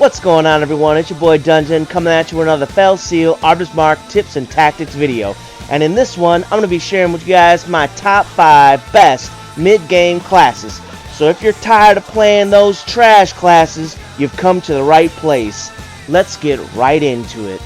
What's going on, everyone? It's your boy Dungeon coming at you with another Fell Seal Arbiter's Mark tips and tactics video. And in this one, I'm going to be sharing with you guys my top 5 best mid-game classes. So if you're tired of playing those trash classes, you've come to the right place. Let's get right into it.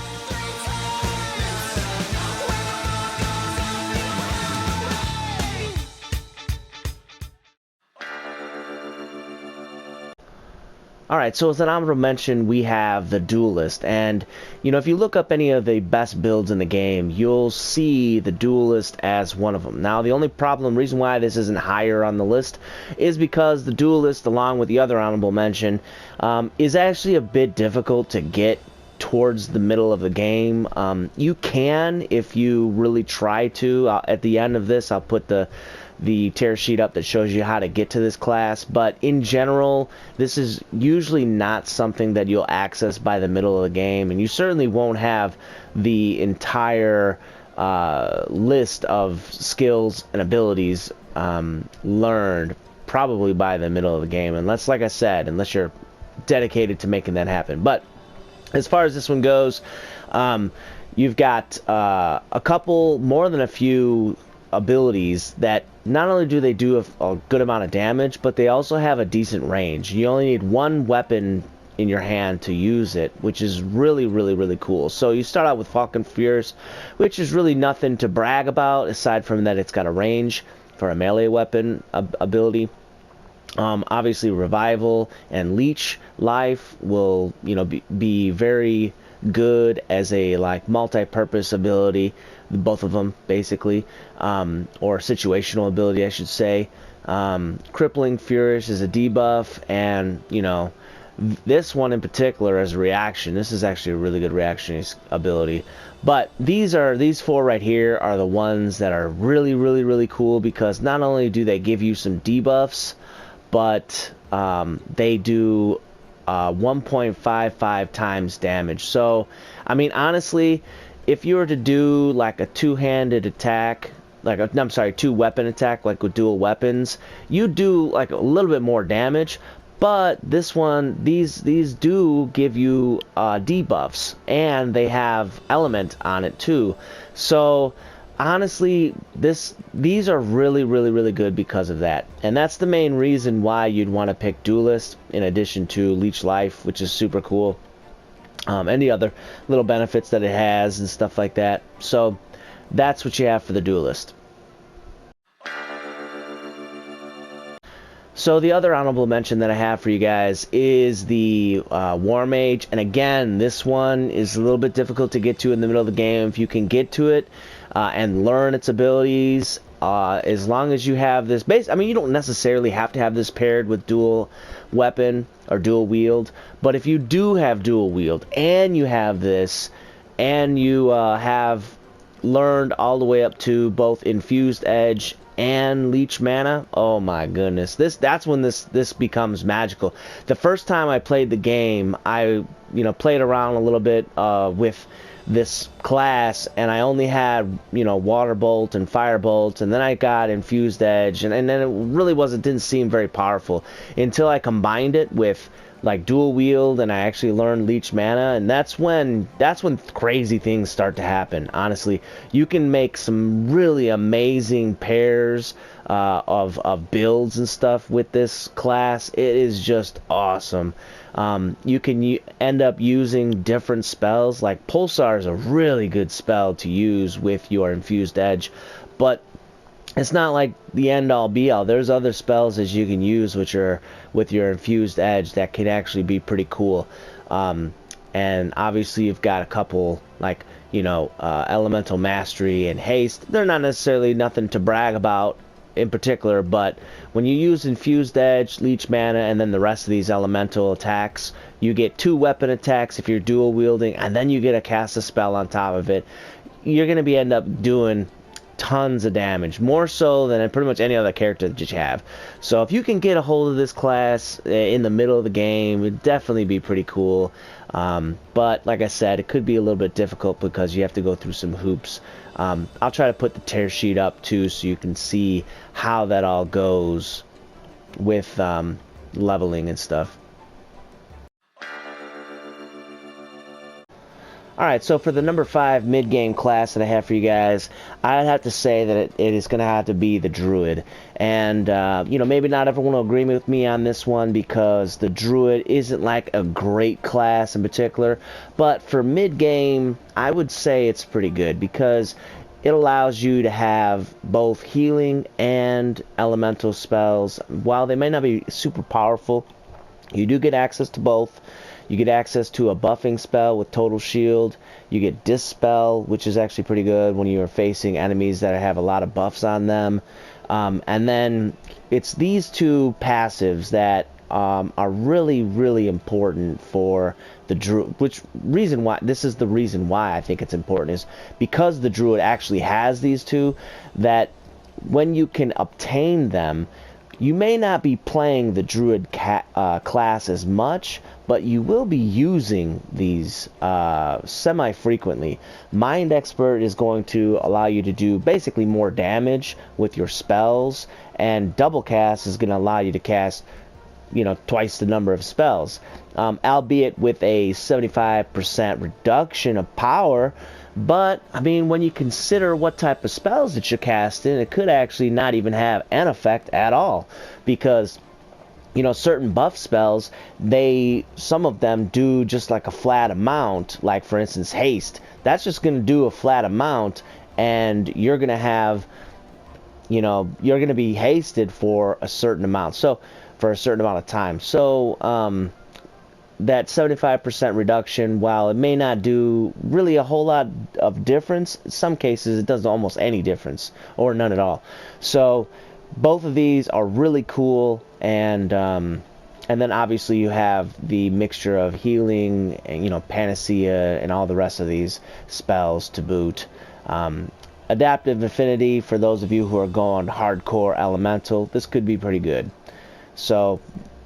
Alright, so as an honorable mention, we have the Duelist, and if you look up any of the best builds in the game, you'll see the Duelist as one of them. Now, the only reason why this isn't higher on the list, is because the Duelist, along with the other honorable mention, is actually a bit difficult to get towards the middle of the game. You can, if you really try to. At the end of this, I'll put the tear sheet up that shows you how to get to this class, but in general this is usually not something that you'll access by the middle of the game, and you certainly won't have the entire list of skills and abilities learned probably by the middle of the game, unless, like I said, unless you're dedicated to making that happen. But as far as this one goes, you've got a couple, more than a few abilities that not only do they do a good amount of damage, but they also have a decent range. You only need one weapon in your hand to use it, which is really cool. So you start out with Falcon Fierce, which is really nothing to brag about aside from that it's got a range for a melee weapon ability. Obviously Revival and Leech Life will be very good as a multi-purpose ability, both of them basically, or situational ability I should say. Crippling Furious is a debuff, and this one in particular as a reaction. This is actually a really good reaction ability. But these four right here are the ones that are really cool, because not only do they give you some debuffs, but they do 1.55 times damage. So I mean, honestly, if you were to do like a two-handed attack, two-weapon attack, like with dual weapons, you do like a little bit more damage. But this one, these do give you debuffs, and they have element on it too. So honestly, these are really good because of that, and that's the main reason why you'd want to pick Duelist in addition to Leech Life, which is super cool, and the other little benefits that it has and stuff like that. So that's what you have for the Duelist. So the other honorable mention that I have for you guys is the Warmage, and again, this one is a little bit difficult to get to in the middle of the game. If you can get to it and learn its abilities, as long as you have this base, I mean, you don't necessarily have to have this paired with dual weapon or dual wield, but if you do have dual wield and you have this, and you have learned all the way up to both Infused Edge and Leech Mana, oh my goodness, that's when this becomes magical. The first time I played the game, I played around a little bit with this class, and I only had Water Bolt and Fire Bolt, and then I got Infused Edge, and then it really didn't seem very powerful until I combined it with like dual wield, and I actually learned Leech Mana, and that's when crazy things start to happen. Honestly, you can make some really amazing pairs of builds and stuff with this class. It is just awesome. You can end up using different spells. Like Pulsar is a really good spell to use with your Infused Edge, but it's not like the end-all be-all. There's other spells that you can use which are with your Infused Edge that can actually be pretty cool. And obviously you've got a couple like Elemental Mastery and Haste. They're not necessarily nothing to brag about in particular, but when you use Infused Edge, Leech Mana, and then the rest of these elemental attacks, you get 2 weapon attacks if you're dual wielding, and then you get to cast a spell on top of it. You're going to end up doing tons of damage, more so than pretty much any other character that you have. So if you can get a hold of this class in the middle of the game, it'd definitely be pretty cool. But like I said, it could be a little bit difficult because you have to go through some hoops. I'll try to put the tear sheet up too, so you can see how that all goes with leveling and stuff. Alright, so for the number 5 mid-game class that I have for you guys, I'd have to say that it is going to have to be the Druid. And, you know, maybe not everyone will agree with me on this one because the Druid isn't like a great class in particular. But for mid-game, I would say it's pretty good because it allows you to have both healing and elemental spells. While they may not be super powerful, you do get access to both. You get access to a buffing spell with total shield. You get Dispel, which is actually pretty good when you're facing enemies that have a lot of buffs on them. And then it's these two passives that are really, really important for the Druid. This is the reason why I think it's important, is because the Druid actually has these two, that when you can obtain them, you may not be playing the Druid class as much, but you will be using these semi-frequently. Mind Expert is going to allow you to do basically more damage with your spells, and Double Cast is going to allow you to cast, you know, twice the number of spells, albeit with a 75% reduction of power. But, I mean, when you consider what type of spells that you're casting, it could actually not even have an effect at all. Because, you know, certain buff spells, some of them do just like a flat amount. Like, for instance, Haste. That's just going to do a flat amount, and you're going to have, you know, you're going to be hasted for a certain amount. So, for a certain amount of time. So, that 75% reduction, while it may not do really a whole lot of difference, in some cases it does almost any difference, or none at all. So both of these are really cool, and then obviously you have the mixture of healing and, you know, panacea and all the rest of these spells to boot. Adaptive Affinity, for those of you who are going hardcore elemental, this could be pretty good. So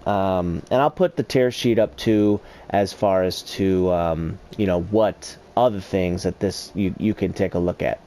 and I'll put the tear sheet up too, as far as to you know, what other things that this you can take a look at.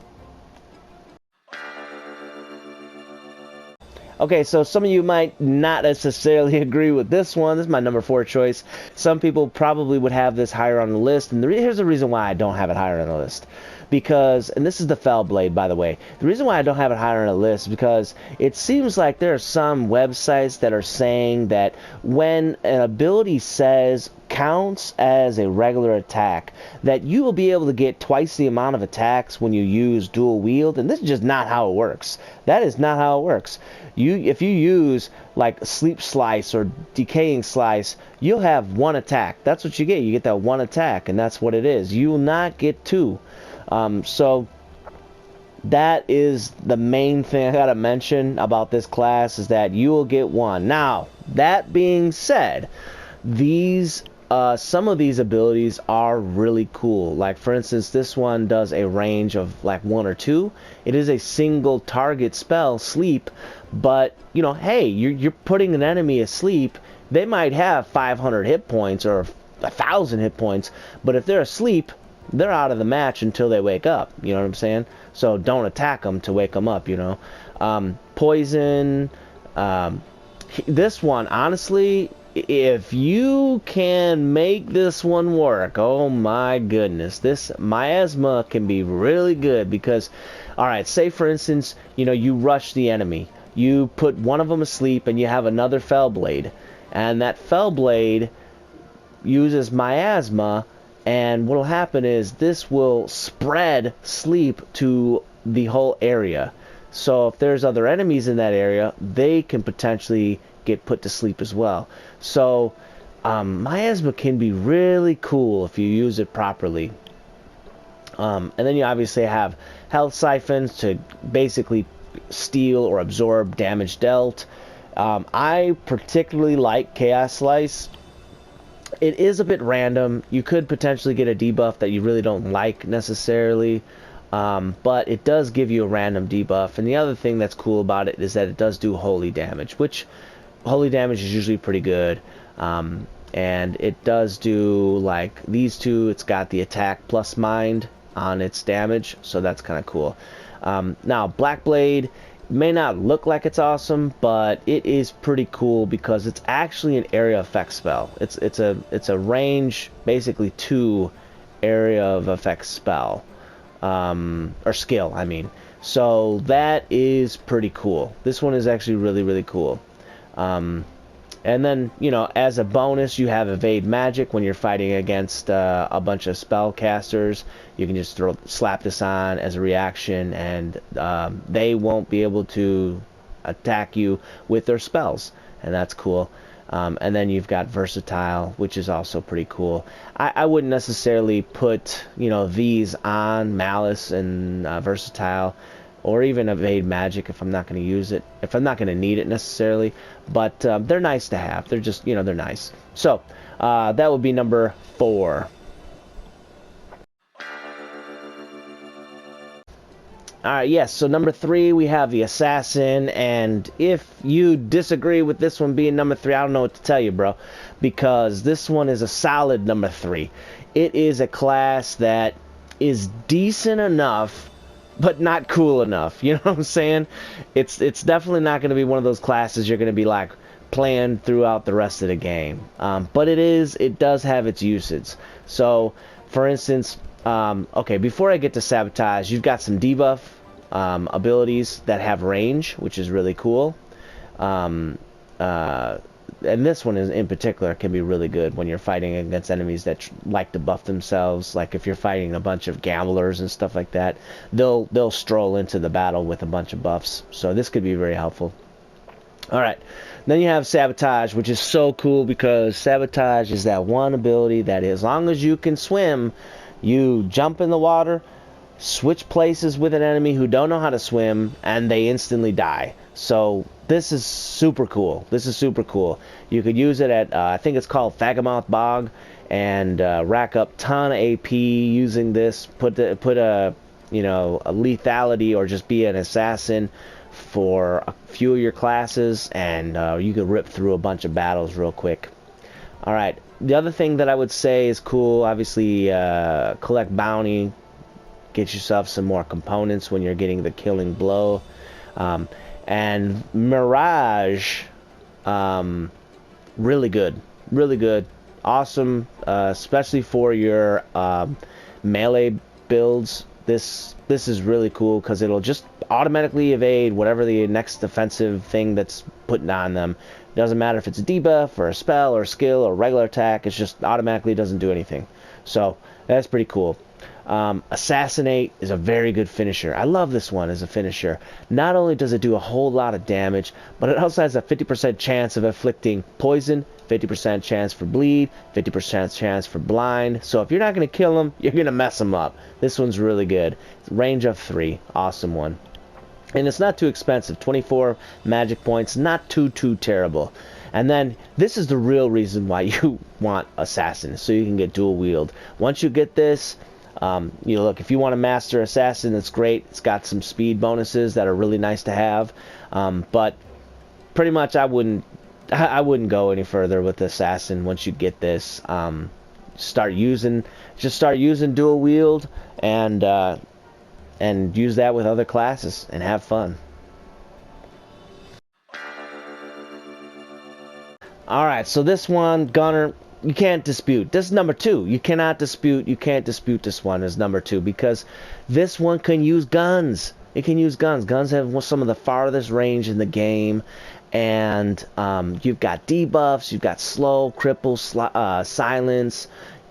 Okay, so some of you might not necessarily agree with this one. This is my number 4 choice. Some people probably would have this higher on the list, and here's the reason why I don't have it higher on the list. Because, and this is the Fellblade, by the way, the reason why I don't have it higher on the list is because it seems like there are some websites that are saying that when an ability says counts as a regular attack, that you will be able to get twice the amount of attacks when you use dual wield, and this is just not how it works. That is not how it works. If you use like Sleep Slice or Decaying Slice, you'll have one attack. That's what you get. You get that one attack, and that's what it is. You will not get two. So that is the main thing I gotta mention about this class, is that you will get one. Now, that being said, these some of these abilities are really cool. Like, for instance, this one does a range of like 1 or 2. It is a single target spell, Sleep, but you know, hey, you're putting an enemy asleep. They might have 500 hit points or 1,000 hit points, but if they're asleep, they're out of the match until they wake up. You know what I'm saying? So don't attack them to wake them up, you know. Poison. This one, honestly, if you can make this one work, oh my goodness, this miasma can be really good. Because, alright, say for instance, you know, you rush the enemy. You put one of them asleep and you have another Fellblade. And that Fellblade uses miasma, and what will happen is this will spread sleep to the whole area. So if there's other enemies in that area, they can potentially get put to sleep as well. So miasma can be really cool if you use it properly. And then you obviously have health siphons to basically steal or absorb damage dealt. I particularly like Chaos Slice. It is a bit random. You could potentially get a debuff that you really don't like necessarily, but it does give you a random debuff. And the other thing that's cool about it is that it does do holy damage, which holy damage is usually pretty good. And it does do, like these two, it's got the attack plus mind on its damage, so that's kind of cool. Now, Blackblade may not look like it's awesome, but it is pretty cool because it's actually an area effect spell. It's a range, basically 2 area of effect spell. Or skill, I mean. So that is pretty cool. This one is actually really, really cool. And then, you know, as a bonus, you have evade magic when you're fighting against a bunch of spellcasters. You can just slap this on as a reaction, and they won't be able to attack you with their spells, and that's cool. And then you've got versatile, which is also pretty cool. I wouldn't necessarily put, you know, these on malice and versatile, or even evade magic if I'm not going to use it, if I'm not going to need it necessarily. But they're nice to have. They're just, you know, they're nice. So that would be number 4. Alright, yes, so number 3, we have the Assassin, and if you disagree with this one being number 3, I don't know what to tell you, bro, because this one is a solid number 3. It is a class that is decent enough, but not cool enough, you know what I'm saying? It's definitely not going to be one of those classes you're going to be, like, playing throughout the rest of the game, but it does have its usage. So, for instance, okay, before I get to Sabotage, you've got some debuff abilities that have range, which is really cool. And this one is, in particular, can be really good when you're fighting against enemies that like to buff themselves. Like if you're fighting a bunch of gamblers and stuff like that, they'll stroll into the battle with a bunch of buffs. So this could be very helpful. Alright, then you have Sabotage, which is so cool because Sabotage is that one ability that as long as you can swim, you jump in the water, switch places with an enemy who don't know how to swim, and they instantly die. So this is super cool. This is super cool. You could use it at, I think it's called Thagamoth Bog, and rack up ton of AP using this. Put a, you know, a lethality or just be an assassin for a few of your classes, and you could rip through a bunch of battles real quick. Alright, the other thing that I would say is cool, obviously, collect bounty, get yourself some more components when you're getting the killing blow. And Mirage, really good, awesome, especially for your melee builds. This is really cool because it'll just automatically evade whatever the next defensive thing that's putting on them. It doesn't matter if it's a debuff or a spell or a skill or regular attack. It's just automatically doesn't do anything. So that's pretty cool. Assassinate is a very good finisher. I love this one as a finisher. Not only does it do a whole lot of damage, but it also has a 50% chance of inflicting poison, 50% chance for bleed, 50% chance for blind. So if you're not going to kill them, you're going to mess them up. This one's really good. Range of 3. Awesome one. And it's not too expensive. 24 magic points. Not too terrible. And then this is the real reason why you want Assassin, so you can get dual wield. Once you get this, you know, look, if you want to master Assassin, that's great. It's got some speed bonuses that are really nice to have. But pretty much I wouldn't go any further with Assassin once you get this. Just start using dual wield and use that with other classes and have fun. Alright, so this one, Gunner, you can't dispute. This is number 2. You can't dispute this one as number 2 because this one can use guns. It can use guns. Guns have some of the farthest range in the game, and you've got debuffs, you've got slow, cripple, silence,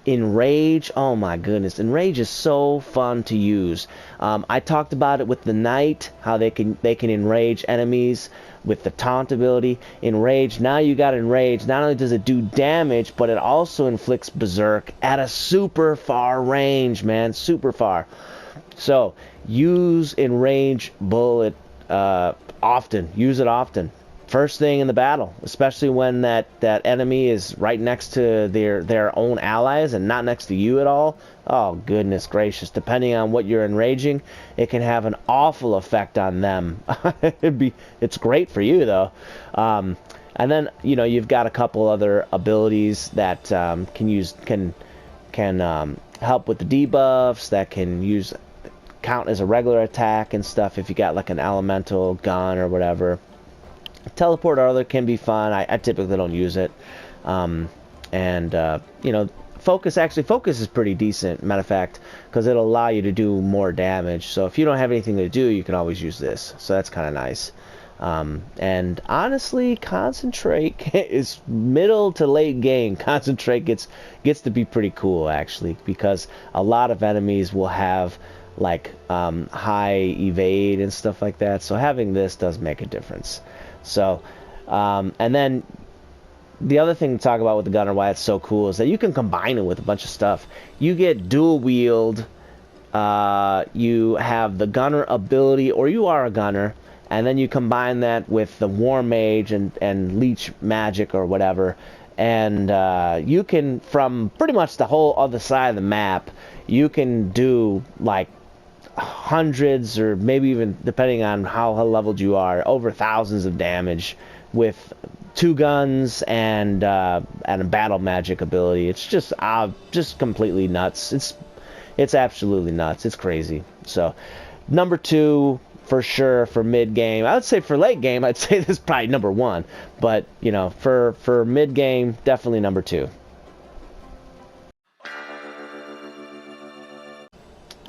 enrage. Oh my goodness, enrage is so fun to use. I talked about it with the knight, how they can enrage enemies with the taunt ability. Enrage, now you got enrage. Not only does it do damage, but it also inflicts berserk at a super far range, man, super far. So use enrage bullet often. Use it often. First thing in the battle, especially when that enemy is right next to their own allies and not next to you at all. Oh goodness gracious! Depending on what you're enraging, it can have an awful effect on them. It's great for you though. And then you know you've got a couple other abilities that can help with the debuffs, that can count as a regular attack and stuff if you got like an elemental gun or whatever. Teleport or other can be fun. I typically don't use it. You know, focus is pretty decent, matter of fact, because it'll allow you to do more damage. So if you don't have anything to do, you can always use this. So that's kind of nice. And honestly, concentrate is middle to late game. Concentrate gets to be pretty cool, actually, because a lot of enemies will have like high evade and stuff like that. So having this does make a difference. So and then the other thing to talk about with the gunner, why it's so cool, is that you can combine it with a bunch of stuff. You get dual wield. You have the gunner ability, or you are a gunner. And then you combine that with the Warmage and Leech Magic or whatever. And you can, from pretty much the whole other side of the map, you can do like hundreds, or maybe even, depending on how leveled you are, over thousands of damage with 2 guns and a battle magic ability. It's just completely nuts. It's absolutely nuts. It's crazy. So, number 2... for sure for mid game. I would say for late game, I'd say this is probably number 1, but you know, for mid game, definitely number 2.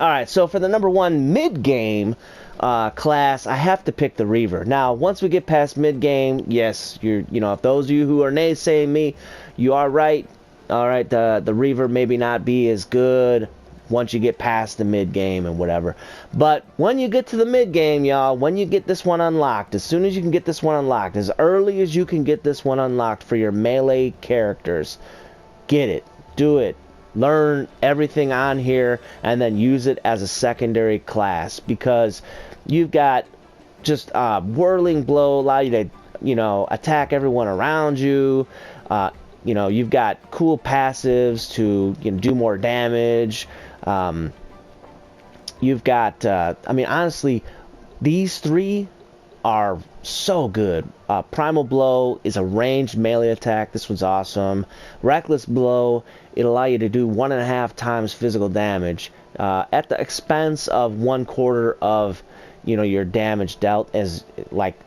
All right, so for the number 1 mid game class, I have to pick the Reaver. Now, once we get past mid game, yes, you know, if those of you who are naysaying me, you are right. All right, the Reaver maybe not be as good once you get past the mid game and whatever. But when you get to the mid game, y'all, when you get this one unlocked, as soon as you can get this one unlocked, as early as you can get this one unlocked for your melee characters, get it, do it, learn everything on here, and then use it as a secondary class, because you've got just whirling blow, allow you to, you know, attack everyone around you. You know, you've got cool passives to, you know, do more damage. You've got, I mean, honestly, these 3 are so good. Primal Blow is a ranged melee attack. This one's awesome. Reckless Blow, it'll allow you to do 1.5 times physical damage at the expense of 1/4 of, you know, your damage dealt, as like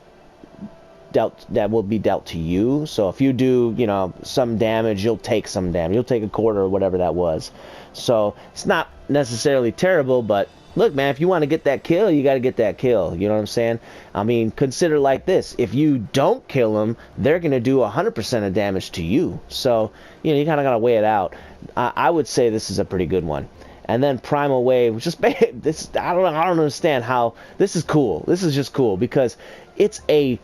that will be dealt to you. So if you do, you know, some damage, you'll take some damage. You'll take 1/4 or whatever that was. So it's not necessarily terrible, but look, man, if you want to get that kill, you got to get that kill. You know what I'm saying? I mean, consider like this. If you don't kill them, they're going to do 100% of damage to you. So, you know, you kind of got to weigh it out. I would say this is a pretty good one. And then Primal Wave, just this, I don't understand how this is cool. This is just cool because it's it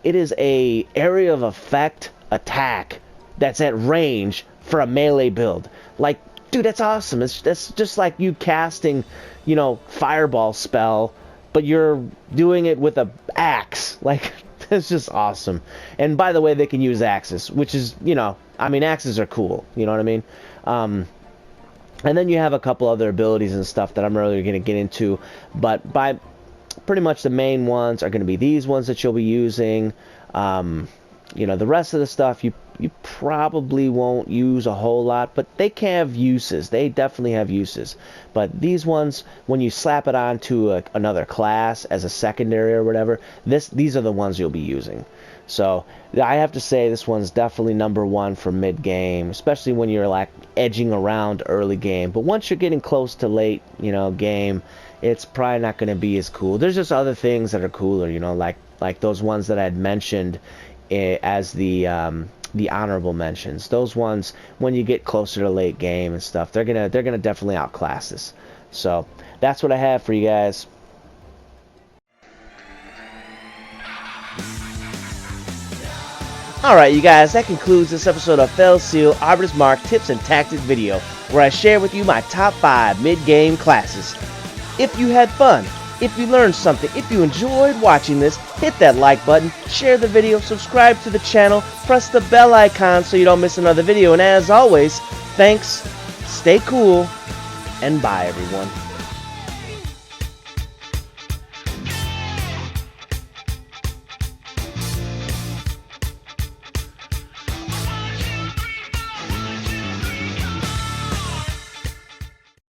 is a area of effect attack that's at range for a melee build. Like, dude, that's awesome. That's just like you casting, you know, fireball spell, but you're doing it with a axe. Like, that's just awesome. And by the way, they can use axes, which is, you know, I mean, axes are cool. You know what I mean? And then you have a couple other abilities and stuff that I'm really going to get into, but by pretty much the main ones are going to be these ones that you'll be using. You know, the rest of the stuff you probably won't use a whole lot, but they can have uses. They definitely have uses. But these ones, when you slap it onto another class as a secondary or whatever, these are the ones you'll be using. So I have to say this one's definitely number 1 for mid game, especially when you're like edging around early game. But once you're getting close to late, you know, game, it's probably not going to be as cool. There's just other things that are cooler, you know, like those ones that I had mentioned as the honorable mentions. Those ones, when you get closer to late game and stuff, they're gonna definitely outclass this. So that's what I have for you guys. Alright, you guys, that concludes this episode of Fell Seal Arbiter's Mark Tips and Tactics video, where I share with you my top 5 mid-game classes. If you had fun, if you learned something, if you enjoyed watching this, hit that like button, share the video, subscribe to the channel, press the bell icon so you don't miss another video, and as always, thanks, stay cool, and bye everyone.